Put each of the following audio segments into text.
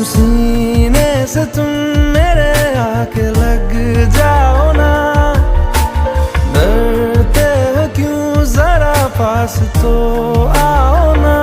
सीने से तुम मेरे आके लग जाओ ना, डरते हो क्यों जरा पास तो आओ ना।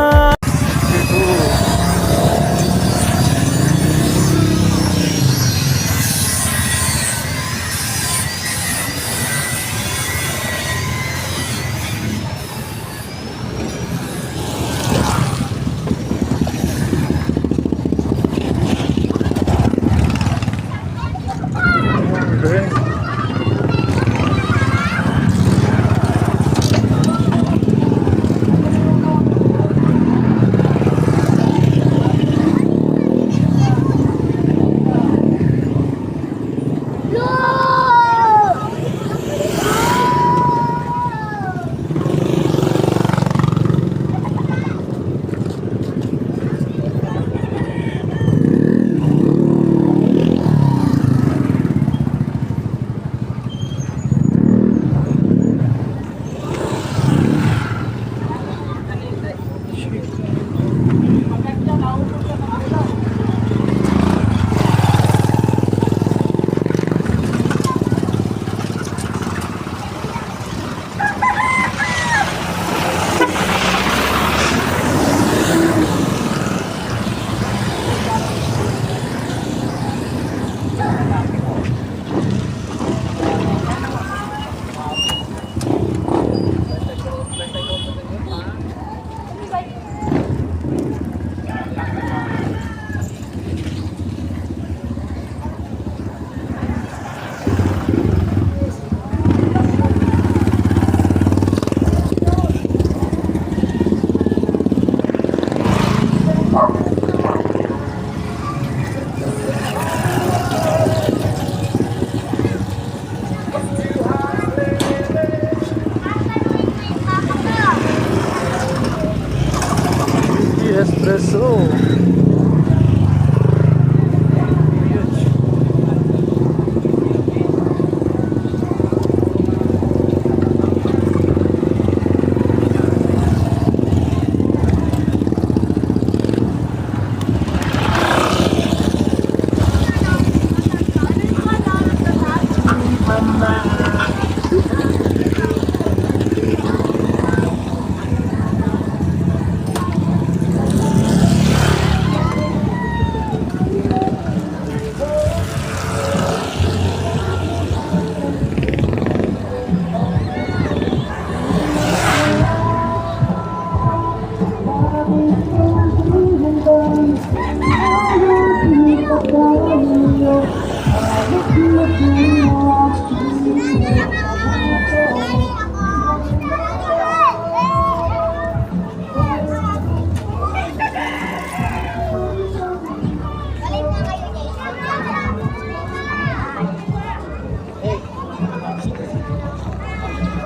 Espresso.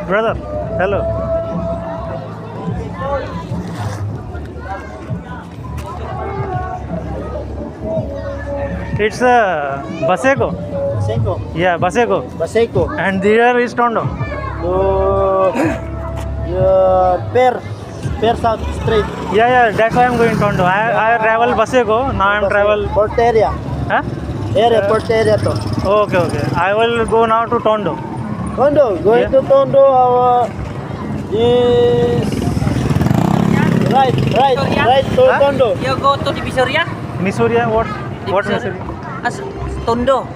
Brother, hello. It's Baseco. Baseco. Yeah, Baseco. Baseco. And there is Tondo. So, Per South Street. Yeah, that's why I'm going Tondo. I travel Baseco. Now I'm travel. Port area. Huh? Port area to. Okay. I will go now to Tondo. Tondo, going to Tondo. Is right to Tondo. You go to Divisoria? Missouri, what Missouri? Tondo.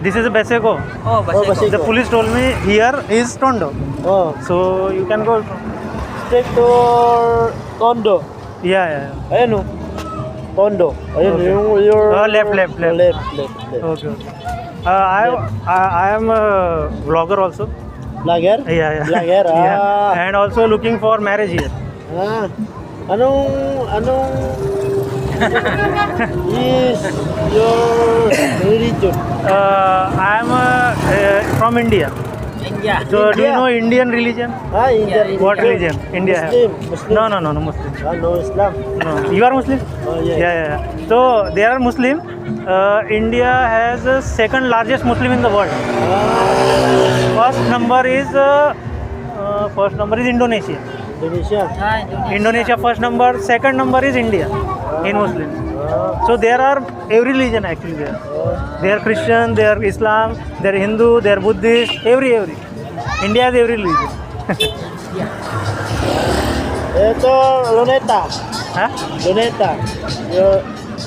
This is Baseco. Oh, Baseco. The police told me here is Tondo. Oh, So you can go. straight to Tondo. Yeah. Ayun, Tondo. Ayun, Okay. your Left. Left. Okay. I am a vlogger also. Vlogger? Yeah. Vlogger, Yeah. And also looking for marriage here. Anong is your religion? I am from India. India. So do you know Indian religion? Indian. What religion? India. Muslim. No, Muslim. No Islam. No. You are Muslim? Oh, yeah. Yeah. So there are Muslim. India has the second largest Muslim in the world. First number is Indonesia. Indonesia. Indonesia first number. Second number is India in Muslim. So there are every religion actually there. They are Christian, they are Islam, they are Hindu, they are Buddhist, every. India has every religion. Ito, Luneta. Huh? Luneta. You're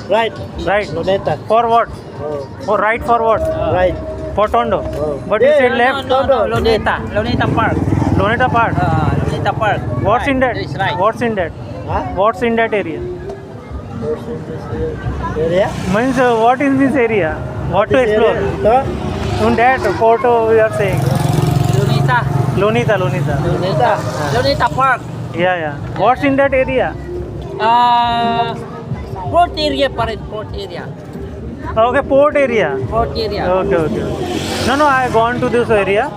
right. Right. Luneta. For what? Oh, For right for what? right. For Tondo. Oh. But you Yeah, said no, left. No, Luneta. Luneta Park. Loneta Park. Luneta Park. What's in that? That is right. What's in that? Huh? What's in that area? First in this area. Means what is this area? What to This explore? area. Ito, On that photo we are saying. Luneta. Lonita. Luneta. Luneta Park. Yeah. What's in that area? Port area pa rin. Port area. Okay, port area. Port area. Okay. No, I gone to this area.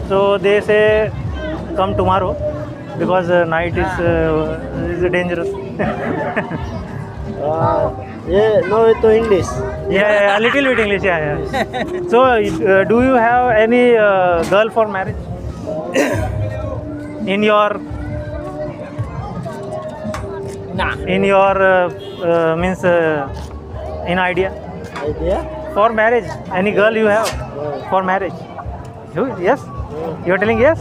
So they say come tomorrow because night is dangerous. Yeah, no, ito English. Yeah, a little bit English. Yeah. So do you have any girl for marriage? In your Nah. means in idea Idea? for marriage, any girl you have No. for marriage? Who? Yes, you are telling yes.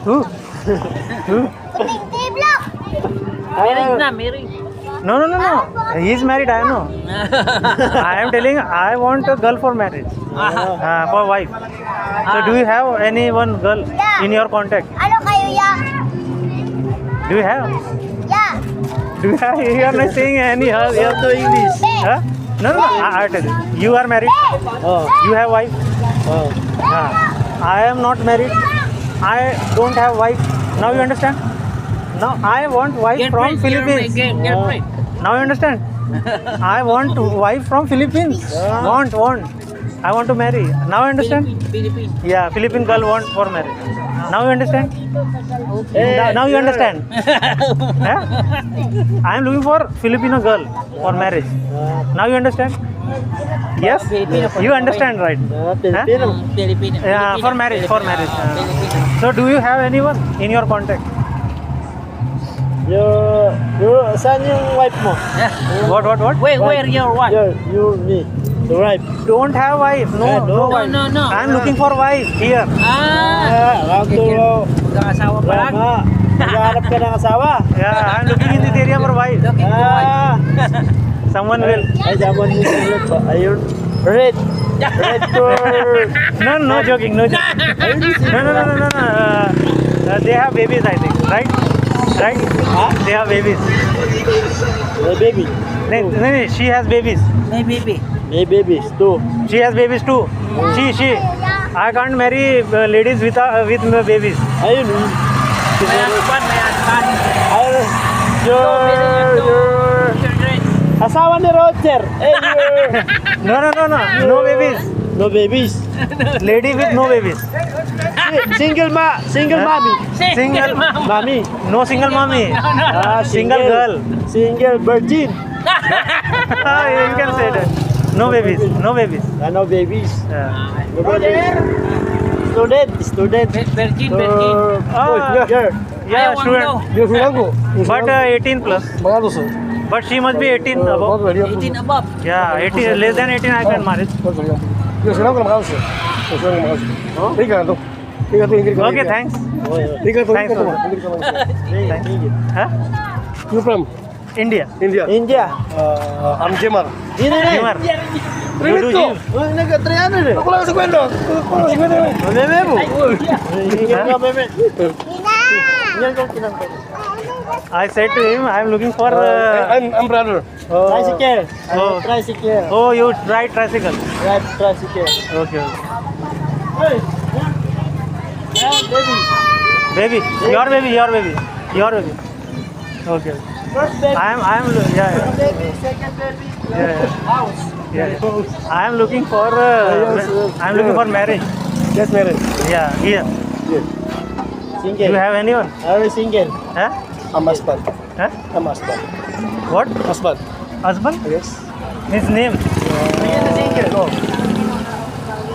Who? Married na, married. No, he is married, I know. I am telling I want a girl for marriage, for wife. So do you have any one girl in your contact? Ano kayo ya? Do you have? Ya. Do you have? You are not saying any her. You have to English. Huh? No, I tell you. You are married. Oh, You have wife. oh. I am not married. I don't have wife. Now you understand? Now I want wife from Philippines. Girlfriend. Now you understand? I want wife from Philippines. Want. I want to marry. Now you understand? Philippines. Yeah, Philippine girl want for marriage. Now you understand? Hey, Now you girl. understand? Huh? I am looking for Filipino girl for marriage. Now you understand? Yes? You understand, right? Filipino. Filipino. Yeah, for marriage. Filipino. So do you have anyone in your contact? Saan yung wife mo? What? Where your wife? Me. The wife. Don't have wife. No. No. I am looking for wife here. Round to Mag-asawa pa lang. Rama. Naghahanap ka ng asawa. Yeah, I am looking in this area for wife. Looking for wife. Someone will. Ay, someone is ayun. Red. Red for... No joking. No. They have babies, I think. Right? Huh? They have babies. My baby. No, she has babies. May baby. My babies too. She has babies too. She. I can't marry ladies with babies. Ayun. May husband. Ayun. Your asawa ni Roger. Hey, No. No babies. no babies. Lady with no babies. Single mommy. Single. Mommy. No single mommy. Single girl. Single virgin. You can say that. No babies. No babies. Yeah. No babies. Student. Virgin. Yeah, I want student. But 18 plus. But she must be 18 above. 18 above. Yeah, 18 less than 18 I can marry. Okay, thanks. Thanks. Huh? You from India. India. I'm Jemar. Ini Jimar. You do gym. Nag-300 eh. Ako lang sa kwento. Meme mo. Ingin ka meme. Ina. Ingin kong kinangkot. I said to him, I am looking for. I'm brother. Tricycle. Oh. Tricycle. Oh, you ride tricycle. Right, tricycle. Okay. Hey. Yeah, baby. Baby, your baby. Okay. First baby. I am. Yeah. Baby, second baby. Yeah. House. Yeah. I am looking for. I am looking for marriage. Yes, married. Yeah, here. Single. You have anyone? Are single? Huh? I'm husband. Huh? I'm husband. What? Husband. Husband? Yes. His name? No.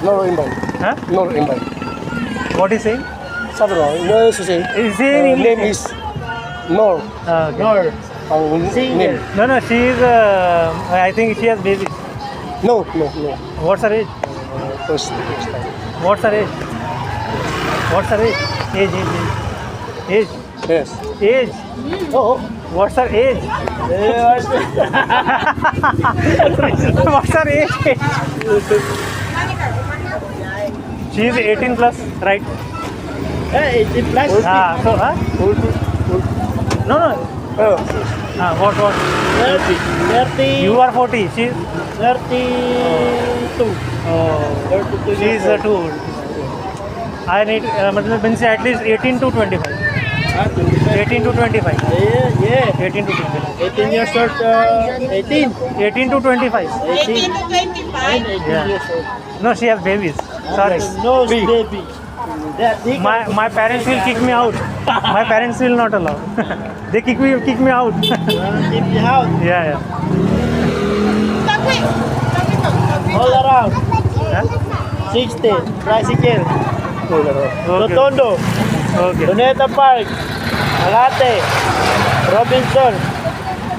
No invite. Huh? No invite. What is saying? Sabi no, no is to say. Is he in Name English? is Nor. Okay. Nor. Single. No, she is. I think she has baby. No. What's her age? First time. What's her age? What's her age? Age. Yes. Age. Oh. What's her age? What's her age? She is 18 plus, right? Hey, 18 plus. So, no. Oh. What? 30. You are 40. She is. 32. Oh. 32 She is too old. I need, means at least 18 to 25. 18 to 25. Yeah. 18 to 25. 18 years old. 18. 18 to 25. 18 to 25. 18 Yeah. years old. No, she has babies. Sorry. No, baby. That big. My parents will kick me out. My parents will not allow. They kick me out. Keep the house. Yeah. All around. Huh? 60. Tricycle. Okay. Rotondo. Okay. Luneta Park. Malate. Robinson.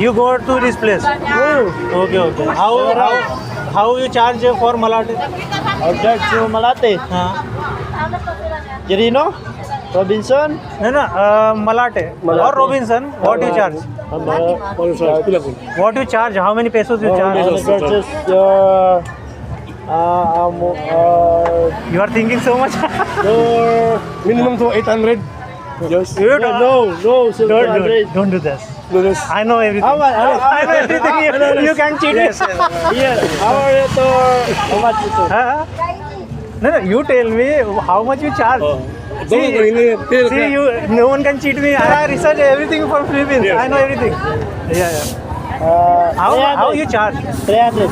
You go to this place. Okay. How you charge for Malate? Order to Malate. Girino. Robinson. No, Malate or Robinson. What you charge? What you charge? How many pesos you charge? Purchase your. You are thinking so much. Your. Minimum to 800. Yes. You No, still 200. don't do this. No, this. I know everything. How much? I know everything. You can cheat me. Yeah. How are you to? How much is it? Huh? No, you tell me how much you charge. See, no one can cheat me. I research everything from Philippines. Yes. I know everything. Yeah. How you charge? 300.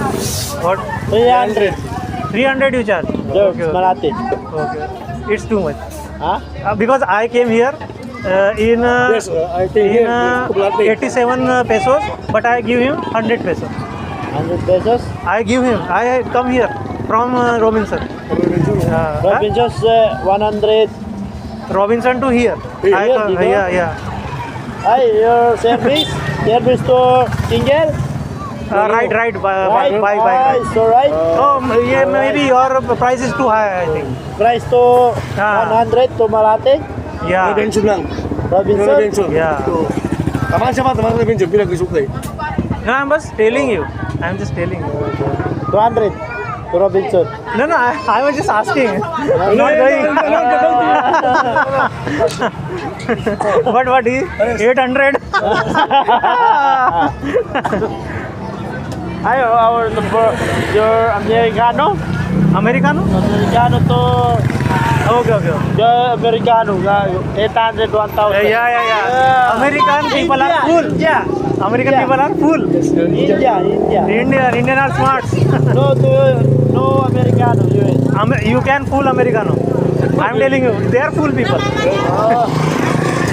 What? 300. 300 you charge? Jokes, Malate. Okay. It's too much. Huh? Because I came here in Yes, I think in here. 87 pesos, but I give him 100 pesos. 100 pesos. I come here from Robinson. Robinson's 100. Robinson to here. Here you go? Yeah. Hi, your service to single. Right. By Right. right. So right. Oh, yeah, maybe your price is too high, I think. Price to 100 to Malate. Yeah. Robinson lang. Robinson. Robinson. Yeah. Tamaan siya ba? Tamaan Robinson. Pila ko suklay. No, I'm just telling you. I'm just telling you. 200 to Robinson. No, I was just asking. I'm not going. What is 800? Your Americano. Americano? Americano to Okay. your Americano. 800, 1000. Yeah. American people are full. India. American people are full. India. Indian are smart. No Americano. US. You can fool Americano. I'm telling you, they are full people.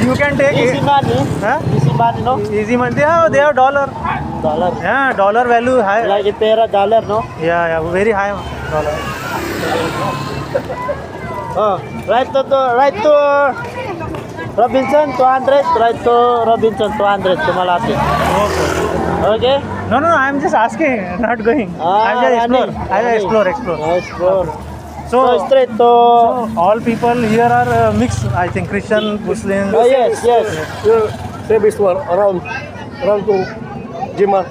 You can take Easy it. money. Huh? Easy money, no? Easy money. They have dollar. Dollar. Yeah, dollar value high. Like a pair of dollar, no? Yeah, very high dollar. Right to Robinson 200. Right to Robinson 200 to Malate. Okay. No, I'm just asking, not going. I'm just explore. I will explore. So straight to. So all people here are mixed. I think Christian, Muslim. Oh yes. Your service to around to Jima.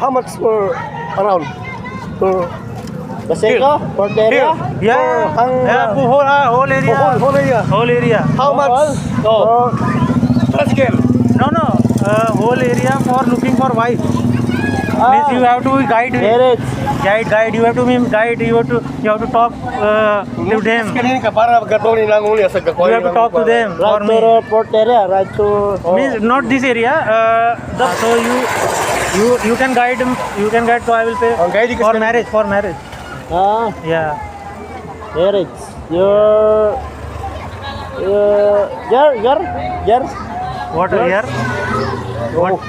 How much for around? For Paseco, Porteria. Yeah. Whole area. Whole area. How much? Tricycle. No. Whole area for looking for wife. Means you have to guide. Guide. You have to guide. You have to talk to them. Kanina ka para gatonin lang uli sa You have to talk to them. For Right me. to Porteria. Right to. Means not this area. So you can guide him. You can guide. So I will pay guide for marriage. For marriage. Yeah. Marriage. Your. What year? What?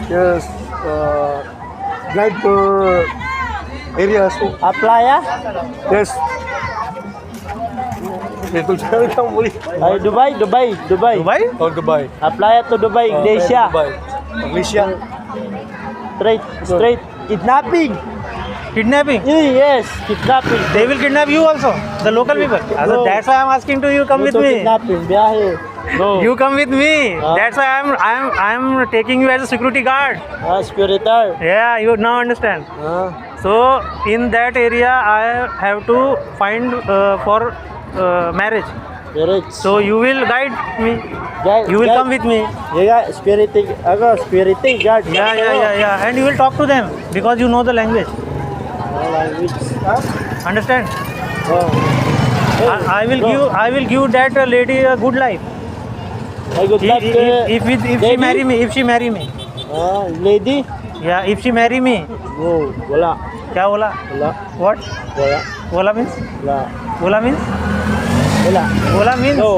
Yes. Guide for areas. Apply, Yes. Welcome, boy. Ay, Dubai. Dubai? Oh, Dubai. Apply to Dubai, Indonesia. Dubai. Malaysia. Straight. Kidnapping. Kidnapping? Yes, kidnapping. They will kidnap you also, the local people. No. That's why I'm asking to you come with Ito me. Kidnapping, biyahe. No. You come with me. Huh? That's why I'm taking you as a security guard. Spiritar. Yeah, you now understand. So in that area, I have to find for marriage. Spirit. So you will guide me. You will come with me. Yeah, spiriting. Spiriting guard. Yeah. And you will talk to them because you know the language. Language. Understand? Oh. I will give that lady a good life. I good luck. If she marry me. Lady? Yeah, if she marry me. No, wala. क्या बोला? Wala. What? Wala. बोला means? Wala. बोला means? Wala. बोला means? No.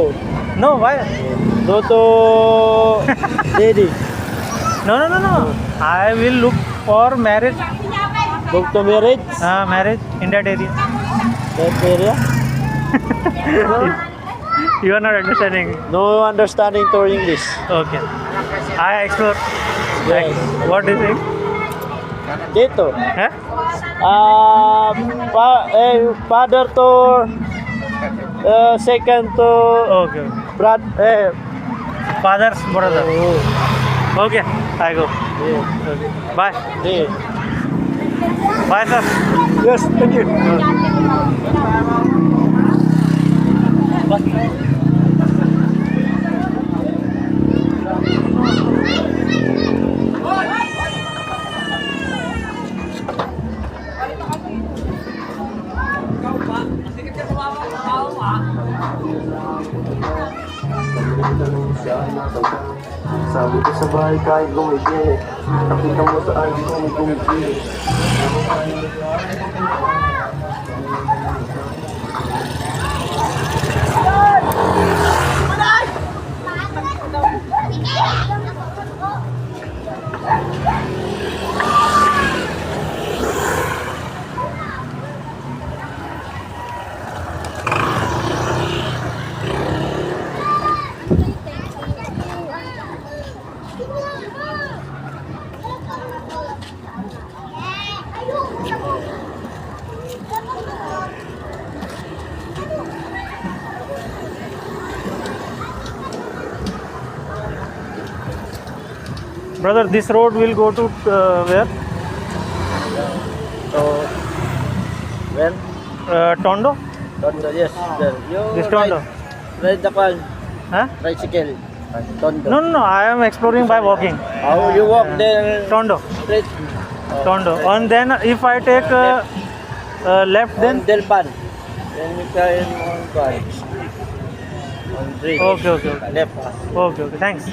No, why? No to lady. No. I will look for marriage. Look to marriage. Marriage in that area. That area. You are not understanding. No understanding to English. Okay. I explore. Yes. What do you think? Dito. Huh? Father to second to Okay. Father's brother. Okay. I go. Okay. Bye. Bye, sir. Yes, thank you. Sabi ko sa bahay kahit gumigil. Nakita mo sa akin kung gumigil. Brother, this road will go to where? Well, Tondo? Tondo, yes. There. This Tondo? Ride the car. Huh? Tricycle. Tondo. No. I am exploring by walking. How you walk there? Tondo. Straight. Tondo. And then if I take left, then Delpan. Then you turn on car. On bridge. Okay. Left. Okay. Thanks.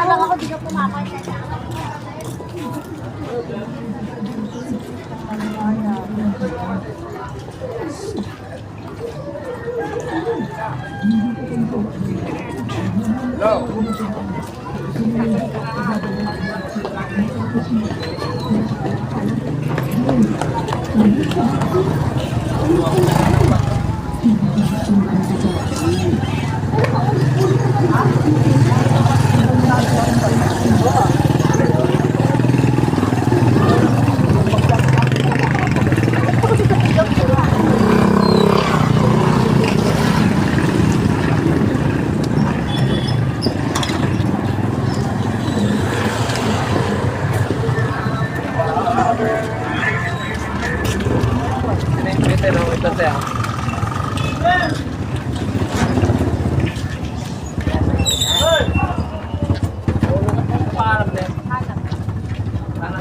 Akala ko di ka pumapansin. Pero ito siya.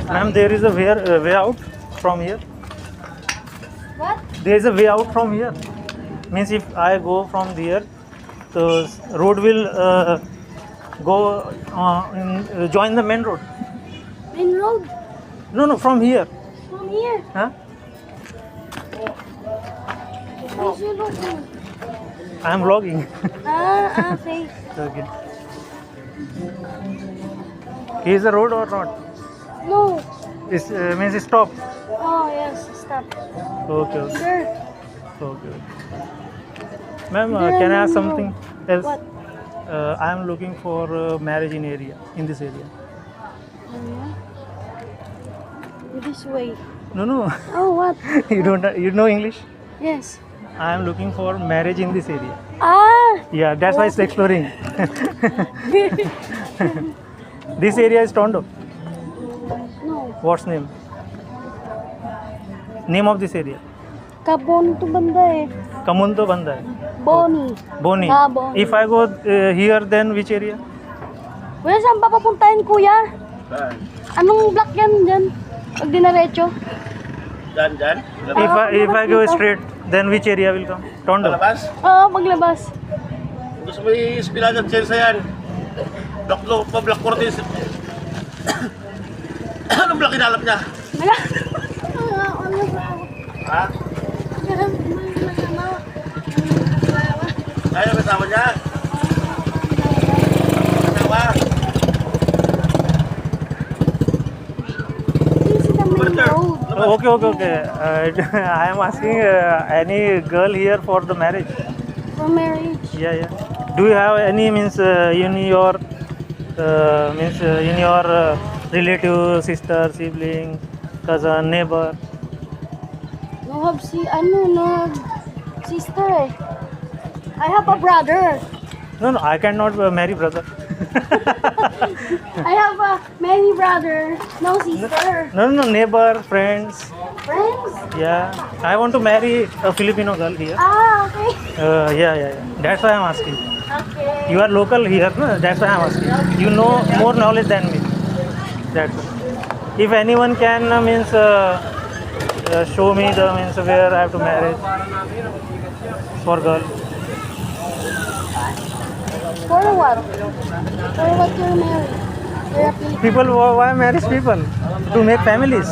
Ma'am, there is a way out from here. What? There is a way out from here. Means if I go from there, the road will join the main road. Main road? No, from here. From here? Huh? Where's your logo? I am vlogging. Okay. Okay. Is the road or not? No. It means stop. Oh, yes. Stop. Okay. Sure. Okay. Ma'am, There can I are ask no something else? What? I am looking for marriage in this area. This way. No. Oh, what? You know English? Yes. I am looking for marriage in this area. Ah! Yeah, that's why it's exploring. This area is Tondo. No. What's name? Name of this area? Kabon to banda eh. Kamunto Banda. Boni. Boni. Ah, Boni. If I go here, then which area? Kuya, saan pa papuntahin, kuya? Anong block yan dyan? Pag dinaretso? Dyan. If I go straight, then which area will come? Tondo. Labas. Oo, paglabas. Gusto mo i-spila dyan, Chelsea yan. Block 40. Anong block inalap niya? Wala. Ha? Ayaw kasama niya? Kasama? This is the main road. Oh, okay. I am asking any girl here for the marriage. For marriage. Yeah. Do you have any means in your relative, sister, sibling, cousin, neighbor? No have sister eh. I have a brother. No, I cannot marry brother. I have many brothers. No sister. No, neighbor, friends. Friends? Yeah, I want to marry a Filipino girl here. Ah, okay. Yeah. That's why I'm asking. Okay. You are local here, no? That's why I'm asking. You know more knowledge than me. That's why. If anyone can show me the means where I have to marry for girl. For what? For what you're married? You're a Filipino. People, why marry people? To make families.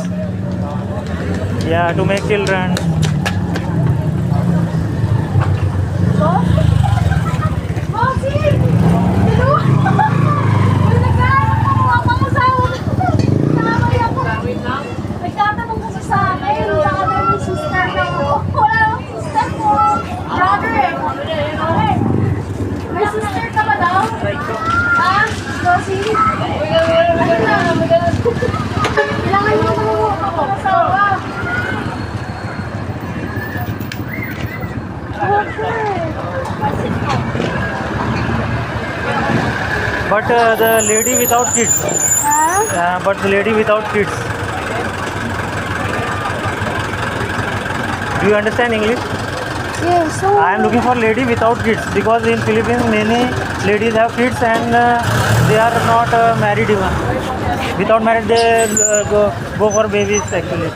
Yeah, to make children. Nagtatanong kasi sa akin, brother ni sister ko. Wala akong sister ko. Brother eh. May sister ka ba daw? Ha? Josie? Kailangan mo ako asawa. But the lady without kids. Ha? But the lady without kids. Do you understand English? Yes, so... I am looking for lady without kids because in Philippines many ladies have kids and they are not married even. Without marriage they go for babies actually.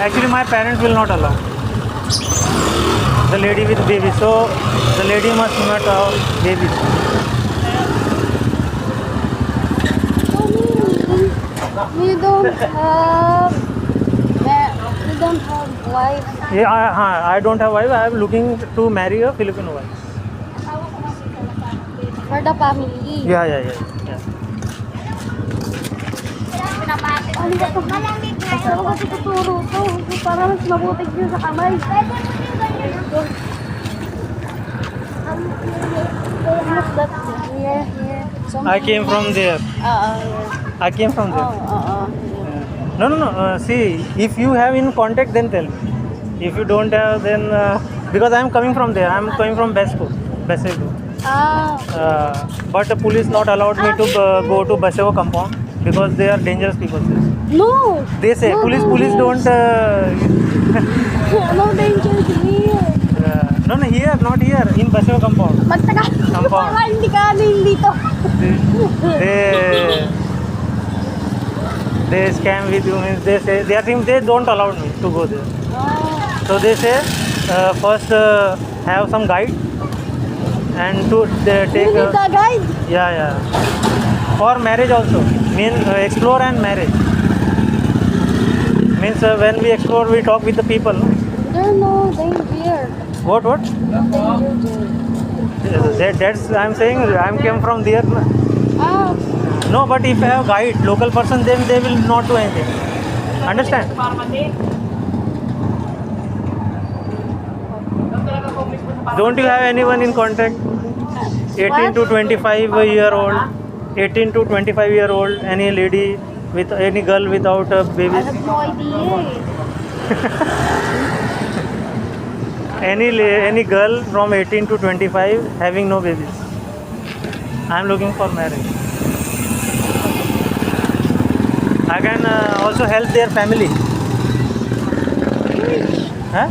Actually my parents will not allow the lady with baby, so the lady must not have babies. You don't have... You don't have wife. Yeah, I don't have wife. I am looking to marry a Filipino wife. For the family. Yeah. Ano ba ito? Kasama kasi tuturo to. Para mas mabutig yun sa kamay. Here. I came from there. I came from there. No. See, if you have in contact, then tell me. If you don't have, then because I am coming from there. I am coming from Besego. But the police not allowed me to go to Besego compound. because they are dangerous people. No. They say No, police no, police no. don't. No danger here. No, here, not here. In Basho compound. Magtagal. Compound. Para hindi ka ano yung dito. They scam with you, means they say they are saying they don't allow me to go there. So they say first have some guide and to take You need the guide. yeah for marriage also, means explore and marriage, means when we explore we talk with the people, no? There's no danger. What that's I'm saying I'm came from there, no? Ah, No, but if I have guide, local person, then they will not do anything. Understand? Don't you have anyone in contact? 18 to 25 year old, 18 to 25 year old, any lady with any girl without a I baby, have no idea. any girl from 18 to 25 having no babies. I am looking for marriage. I can also help their family. Huh?